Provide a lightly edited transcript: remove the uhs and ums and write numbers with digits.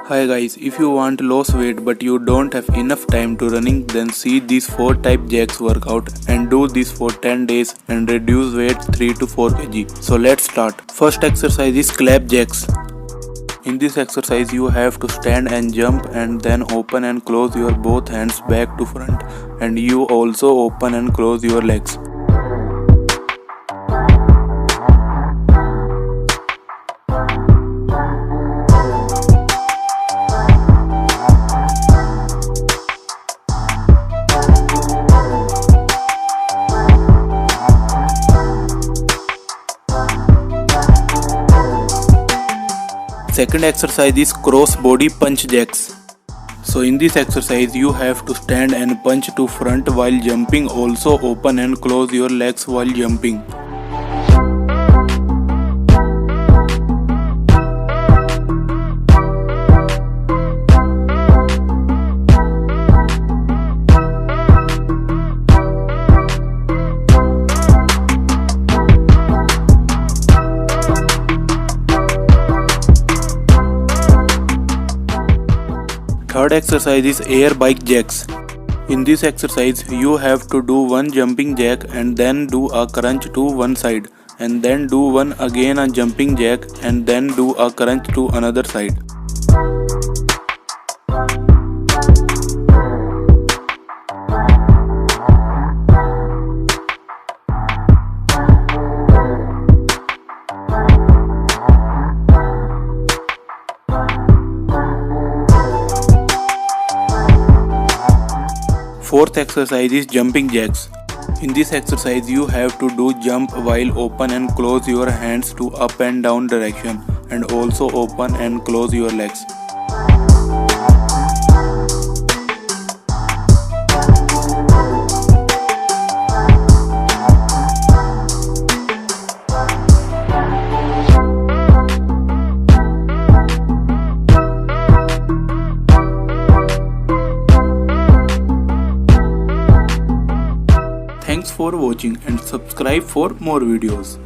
Hi guys, if you want to lose weight but you don't have enough time to running, then see these 4 type jacks workout and do this for 10 days and reduce weight 3 to 4 kg. So let's start. First exercise is clap jacks. In this exercise you have to stand and jump and then open and close your both hands back to front, and you also open and close your legs. Second exercise is cross body punch jacks. So in this exercise you have to stand and punch to front while jumping, also open and close your legs while jumping. Third exercise is air bike jacks. In this exercise you have to do one jumping jack and then do a crunch to one side, and then do one again a jumping jack and then do a crunch to another side. Fourth exercise is jumping jacks. In this exercise you have to do jump while open and close your hands to up and down direction, and also open and close your legs. Thanks for watching and subscribe for more videos.